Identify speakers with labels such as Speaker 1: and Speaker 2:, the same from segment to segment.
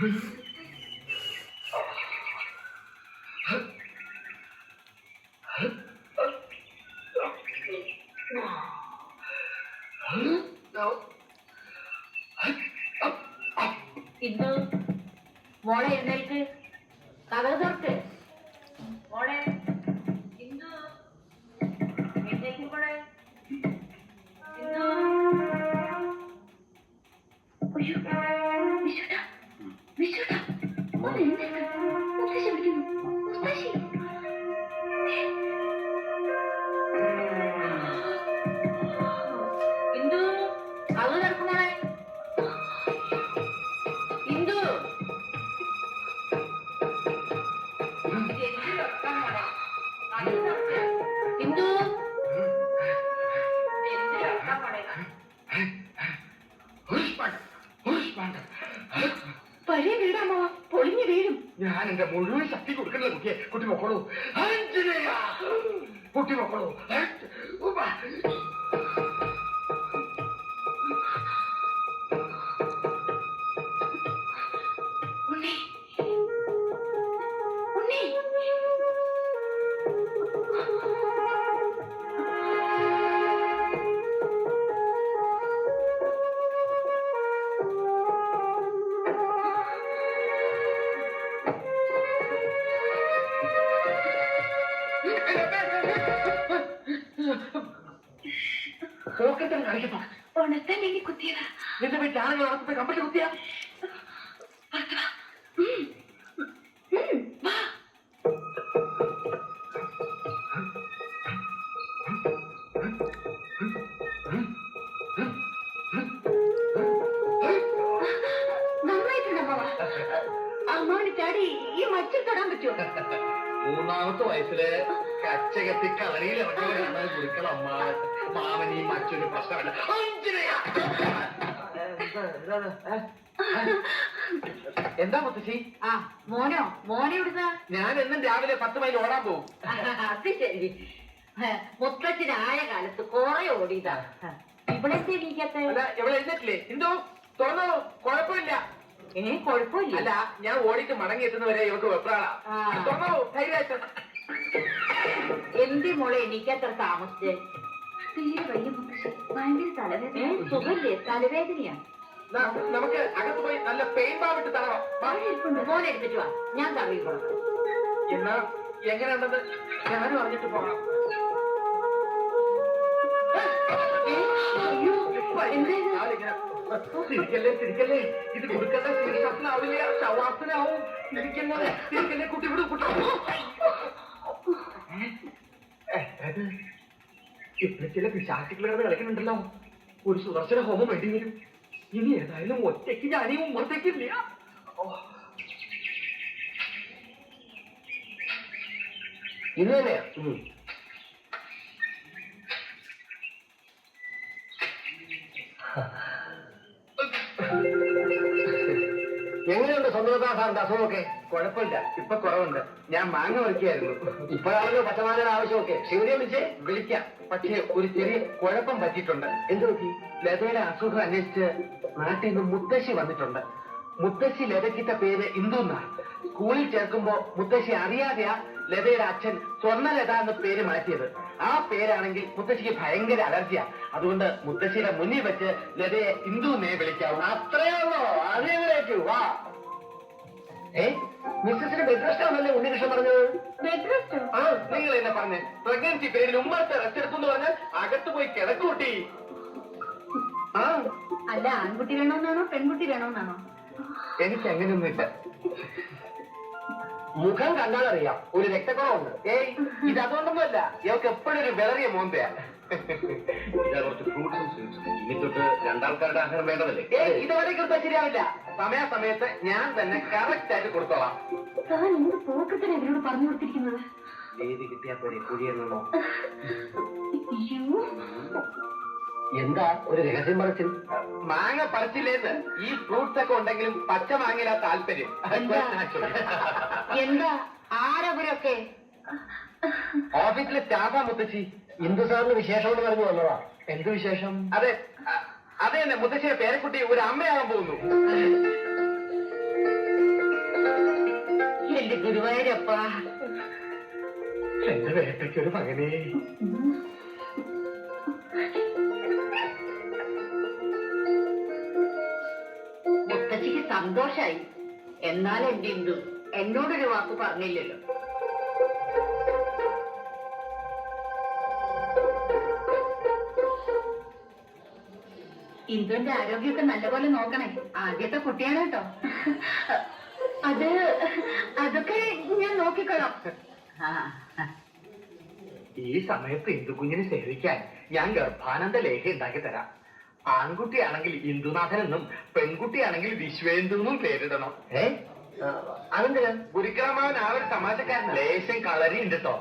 Speaker 1: ഇന്ന് മോളെ എഴുന്നേൽക്ക്, കഥ തുറക്ക്. മോളെ ഇന്ന് എഴുന്നേൽക്ക്, മോളെ ഇന്ന്. പഴയ വീടാമോ പൊളിഞ്ഞു വീഴും.
Speaker 2: ഞാൻ എന്റെ മുഴുവൻ ശക്തി കൊടുക്കുന്നത് കുട്ടിയെ. കുട്ടി നോക്കണു, കുട്ടി നോക്കണു.
Speaker 1: ഉണത്തല്ലെങ്കിൽ കുത്തിയതാ.
Speaker 2: നിന്റെ വീട്ടിൽ ആളുകൾ ഉണർത്തത്തെ കമ്പനി കുത്തിയാ?
Speaker 1: അമ്മാവന് ചാടി ഈ മച്ചിൽ തൊടാൻ പറ്റുമോ?
Speaker 2: 3ാമത്തെ വയസ്സില് കച്ചകത്തി കളരിയിൽ ഇറങ്ങുകയാണ് കുറിക്കണം. മാമൻ ഈ മറ്റൊരു പ്രശ്നമല്ല. എന്താ മുത്തശ്ശി?
Speaker 1: ആ മോനെ ഇവിടുന്ന
Speaker 2: ഞാൻ എന്നും രാവിലെ 10 മൈൽ ഓടാൻ പോകും.
Speaker 1: അത് ശരി. മുത്തച്ഛനായ കാലത്ത് കുറെ ഓടിയതാ. ഇവിടെ
Speaker 2: ഇവിടെ എഴുന്നേറ്റില്ലേ? എന്തോ തുറന്നോ? കുഴപ്പമില്ല.
Speaker 1: കുഴപ്പമില്ല.
Speaker 2: അല്ല, ഞാൻ ഓടിയിട്ട് മടങ്ങി എത്തുന്നവരെ ഇവർക്ക് വെപ്രാളാ. തുറന്നോ ധൈര്യമായിട്ട്.
Speaker 1: എന്റെ മോളെ എനിക്കത്ര താമസിച്ചേ. തീരെ വയ്യ മുത്തശ്ശി, ഭയങ്കര തലവേദന. സുഖല്ലേ? തലവേദനയാ.
Speaker 2: നമുക്ക് അകത്ത് പോയി നല്ല പെയിൻ ബാവിട്ട് തടവാം.
Speaker 1: മോനെ എടുത്തിട്ട് വാ, ഞാൻ തടവിക്കോളാം.
Speaker 2: എന്നാ എങ്ങനെയുണ്ടെന്ന് ഞാനും അറിഞ്ഞിട്ട് പോകാം. തിരിക്കല്ലേ, ഇത് കൊടുക്കണ്ട. ശ്രീകൃഷ്ണനാവില്ല, ശവാസനാവും. തിരിക്കല്ലേ കുട്ടി, വിടും കുട്ടി. ഇപ്പൊ ചില പിശാചുക്കളെ കളിക്കുന്നുണ്ടല്ലോ. ഒരു സുദർശന ഹോമം വേണ്ടി വരും. ഇനി ഏതായാലും ഒറ്റയ്ക്ക് ഞാനീ മുമ്പത്തേക്കില്ല. ഇത് തന്നെയാ. എങ്ങനെയുണ്ട് സ്വന്തം സാറിന്റെ അസുഖമൊക്കെ? കുഴപ്പമില്ല, ഇപ്പൊ കുറവുണ്ട്. ഞാൻ മാങ്ങ വയ്ക്കായിരുന്നു. ഇപ്പോഴാണല്ലോ പച്ചമാങ്ങയുടെ ആവശ്യമൊക്കെ. ശിവരിയെ വിളിക്കാം. പക്ഷേ ഒരു ചെറിയ കുഴപ്പം പറ്റിയിട്ടുണ്ട്. എന്ത് പറ്റി? ലതയുടെ അസുഖം അന്വേഷിച്ച് നാട്ടിൽ നിന്ന് മുത്തശ്ശി വന്നിട്ടുണ്ട്. മുത്തശ്ശി ലതയ്ക്കിട്ട പേര് ഇന്ദുന്നാ. സ്കൂളിൽ ചേർക്കുമ്പോ മുത്തശ്ശി അറിയാതെയാ ലതയുടെ അച്ഛൻ സ്വർണ്ണലത എന്ന പേര് മാറ്റിയത്. ആ പേരാണെങ്കിൽ മുത്തശ്ശിക്ക് ഭയങ്കര അലർജിയാ. അതുകൊണ്ട് മുത്തശ്ശിയുടെ മുന്നിൽ വെച്ച് ലതയെ ഇന്ദുന്നേ വിളിക്കാവൂ. അത്രയാണോ? അതേക്ക് വാ. മിസ്സസിന് ബെഡ് റെസ്റ്റ് ആണല്ലേ ഉണ്ണികൃഷ്ണൻ പറഞ്ഞത്? ആ, നിങ്ങൾ എന്നെ പറഞ്ഞേ. പ്രഗ്നൻസി പേരിൽ ഉമ്മത്തെ റെസ്റ്റ് എടുത്തു പറഞ്ഞാൽ അകത്ത് പോയി കിടക്കൂട്ടി. ആ,
Speaker 1: അല്ല, ആൺകുട്ടി വേണമെന്നാണോ പെൺകുട്ടി വേണമെന്നാണോ?
Speaker 2: എനിക്ക് അങ്ങനെയൊന്നുമില്ല. മുഖം കണ്ടാലറിയാം ഒരു രക്തക്കുറവുണ്ട്. ഇത് അതുകൊണ്ടൊന്നുമല്ല. ഇവർക്ക് എപ്പോഴും ഒരു വിളറിയ മോന്തയാ. കുറച്ച് ഫ്രൂട്ട്സും സ്വീറ്റ്സും. ഇനി തൊട്ട് 2 ആൾക്കാരുടെ ആഹാരം വേണ്ടതല്ലേ? ഇതുവരെ കൊടുത്താൽ ശരിയാവില്ല. സമയാസമയത്ത് ഞാൻ തന്നെ കറക്റ്റ് ആയിട്ട് കൊടുത്തോളാം.
Speaker 1: പോക്കത്തിന് അവരോട് പറഞ്ഞു കൊടുത്തിരിക്കുന്നത്
Speaker 2: ഏത് കിട്ടിയാ പോരെ കുഴിയെന്നോ? എന്താ ഒരു രഹസ്യം പറച്ചിൽ? മാങ്ങ പറിച്ചില്ലേന്ന്. ഈ ഫ്രൂട്ട്സ് ഒക്കെ ഉണ്ടെങ്കിലും പച്ച മാങ്ങയിലാ താല്പര്യം.
Speaker 1: എന്താ ആരവരൊക്കെ?
Speaker 2: ഓഫീസിലെ സ്റ്റാഫാ മുത്തശ്ശി. ഇന്ദു സാറിന് വിശേഷമെന്ന് പറഞ്ഞു വന്നതാ. എന്ത് വിശേഷം? അതെ അതെ തന്നെ, മുത്തശ്ശിയുടെ പേരക്കുട്ടി ഒരു അമ്മയാകാൻ പോകുന്നു.
Speaker 1: എന്റെ ഗുരുവായൂരപ്പ.
Speaker 2: എന്റെ വേട്ടയ്ക്കൊരു മകനെ.
Speaker 1: മുത്തച്ഛിക്ക് സന്തോഷായി. എന്നാൽ എന്റെ ഇന്ദു എന്നോടൊരു വാക്ക് പറഞ്ഞില്ലല്ലോ. ഇന്ദുവിന്റെ ആരോഗ്യമൊക്കെ നല്ലപോലെ നോക്കണേ. ആദ്യത്തെ കുട്ടിയാണ് കേട്ടോ. അതൊക്കെ ഞാൻ നോക്കിക്കൊള്ളാം.
Speaker 2: ഈ സമയത്ത് ഇന്ദുക്കുഞ്ഞിനെ സേവിക്കാൻ ഞാൻ ഗർഭാനന്ദ ലേഖ ഉണ്ടാക്കി തരാം. ആൺകുട്ടിയാണെങ്കിൽ ഇന്ദുനാഥനെന്നും പെൺകുട്ടിയാണെങ്കിൽ വിശ്വേന്ദു എന്നും പേരിടണം. അതെന്തിനാ? ഗുരുക്രമാവൻ ആ ഒരു തമാശക്കാരൻ ലേശം കളരി ഉണ്ട് കേട്ടോ.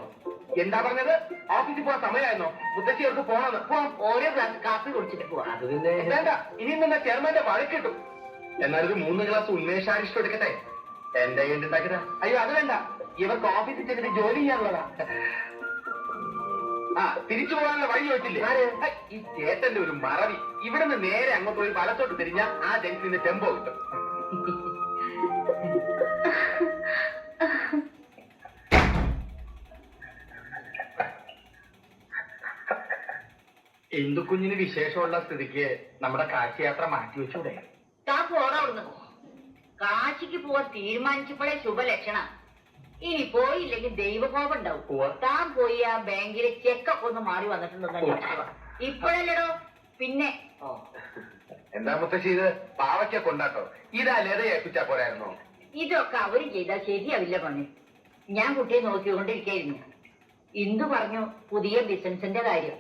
Speaker 2: എന്താ പറഞ്ഞത്? ഓഫീസിൽ പോവാൻ സമയമായിരുന്നോ? മുത്തശ്ശികൾക്ക് പോണെന്ന്. പോവാം, ഓരോ ഗ്ലാസ് കാപ്പി കുടിച്ചിട്ട് പോവാം. അത് പിന്നെ വേണ്ട, ഇനി നിന്ന ചെയർമാന്റെ വഴക്കിട്ടും. എന്നാലൊരു 3 ഗ്ലാസ് ഉന്മേഷാരിഷ്ടം എടുക്കട്ടെ. എന്റെ കയ്യിൽ ഉണ്ടാക്കിയതാ. അയ്യോ അത് വേണ്ട, ഇവർക്ക് ഓഫീസിൽ ചെന്നിട്ട് ജോലി ചെയ്യാനുള്ളതാ. ആ, തിരിച്ചു പോകാനുള്ള വഴി ചോദിച്ചില്ലേ? ഈ ചേട്ടന്റെ ഒരു മറവി. ഇവിടുന്ന് നേരെ അങ്ങോട്ട് പോയി വലത്തോട്ട് തിരിഞ്ഞാൽ ആ ജംഗ്ഷനിൽ ടെമ്പോ കിട്ടും. ഇന്ദുക്കുഞ്ഞിന് വിശേഷമുള്ള സ്ഥിതിക്ക് നമ്മുടെ കാശിയാത്ര മാറ്റിവെച്ചൂടെ?
Speaker 1: താൻ പോറാവുന്നു. കാശിക്ക് പോവാൻ തീരുമാനിച്ചപ്പോഴേ ശുഭലക്ഷണം. ഇനി പോയില്ലെങ്കിൽ ദൈവകോപം ഉണ്ടാവും. താൻ പോയി ആ ബാങ്കിലെ ചെക്കൊക്കെ ഒന്ന് മാറി വന്നിട്ടുണ്ടെന്ന് ഇപ്പോഴല്ലടോ, പിന്നെ.
Speaker 2: എന്താ മുത്തശ്ശി ഇത്? പാവയ്ക്ക കൊണ്ടാട്ടോ. ഇതാ ലത ഏൽപ്പിച്ചാ പോരായിരുന്നോ?
Speaker 1: ഇതൊക്കെ അവര് ചെയ്താൽ ശരിയാവില്ല പണി. ഞാൻ കുട്ടിയെ നോക്കിക്കൊണ്ടിരിക്കായിരുന്നു. ഇന്ദു പറഞ്ഞു പുതിയ ബിസിനസിന്റെ കാര്യം.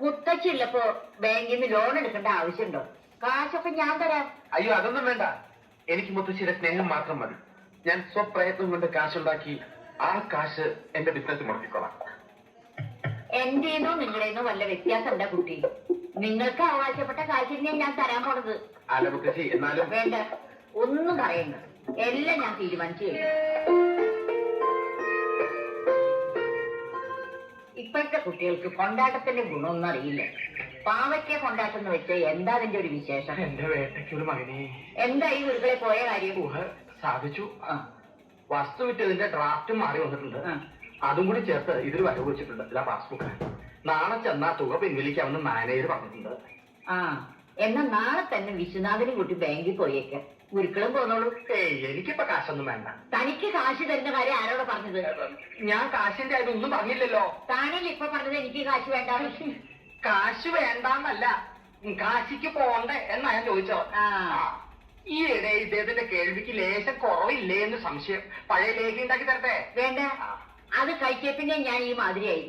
Speaker 1: മുത്തച്ഛില്ലപ്പോ ബാങ്കിൽ നിന്ന് ലോൺ എടുക്കേണ്ട ആവശ്യമുണ്ടോ? കാശൊക്കെ ഞാൻ തരാം.
Speaker 2: അയ്യോ അതൊന്നും വേണ്ട, എനിക്ക് മുത്തശ്ശിയുടെ സ്നേഹം മാത്രം മതി. ഞാൻ സ്വപ്രയത്നം കൊണ്ട് കാശുണ്ടാക്കി ആ കാശ് എന്റെ ബിസിനസ് മുടക്കിക്കോളാം.
Speaker 1: എന്റേന്നോ നിങ്ങളേന്നോ വല്ല വ്യത്യാസം ഉണ്ടാ കുട്ടി. നിങ്ങൾക്ക് അവകാശപ്പെട്ട കാശിനെ ഞാൻ തരാൻ പോണത്.
Speaker 2: അല്ല മുത്തശ്ശി, എന്നാലും
Speaker 1: വേണ്ട, ഒന്നും പറയണ്ട. എല്ലാം ഞാൻ തീരുമാനിച്ചു കഴിഞ്ഞു. ഇപ്പോഴത്തെ കുട്ടികൾക്ക് കൊണ്ടാട്ടത്തിന്റെ ഗുണമൊന്നും അറിയില്ല. പാവയ്ക്ക കൊണ്ടാട്ടം എന്ന് വെച്ചാൽ എന്താ അതിന്റെ ഒരു വിശേഷം?
Speaker 2: എന്റെ വേട്ടയ്ക്കൊരു മകനെ.
Speaker 1: എന്താ ഈ വീടുകളെ പോയ കാര്യം?
Speaker 2: സാധിച്ചു. വസ്തു വിറ്റതിന്റെ ഡ്രാഫ്റ്റ് മാറി വന്നിട്ടുണ്ട്. അതും കൂടി ചേർത്ത് ഇതിൽ വരവ് വെച്ചിട്ടുണ്ട്. ഇല്ല പാസ്ബുക്ക്. നാളെ ചെന്നാ തുക പിൻവലിക്കാമെന്ന് മാനേജർ പറഞ്ഞിട്ടുണ്ട്.
Speaker 1: എന്നാ നാളെ തന്നെ വിശ്വനാഥനും കൂട്ടി ബാങ്കിൽ പോയേക്ക്. ഗുരുക്കളും പോന്നോളൂ.
Speaker 2: എനിക്കിപ്പോ കാശൊന്നും വേണ്ട.
Speaker 1: തനിക്ക് കാശ് തരുന്ന കാര്യം ആരോട് പറഞ്ഞത്?
Speaker 2: ഞാൻ കാശിന്റെ അതൊന്നും പറഞ്ഞില്ലല്ലോ.
Speaker 1: താനല്ലേ ഇപ്പൊ പറഞ്ഞത് എനിക്ക് കാശ് വേണ്ട?
Speaker 2: കാശ് വേണ്ടാന്നല്ല, കാശിക്ക് പോണ്ടേ എന്നാ ഞാൻ ചോദിച്ചത്. ഈ ഇടെ ഇദ്ദേഹത്തിന്റെ കേൾവിക്ക് ലേശം കുറവില്ലേ എന്ന് സംശയം. പഴയ ലേഖ ഉണ്ടാക്കി തരട്ടെ?
Speaker 1: വേണ്ട, അത് കഴിച്ചേ പിന്നെ ഞാൻ ഈ മാതിരിയായി.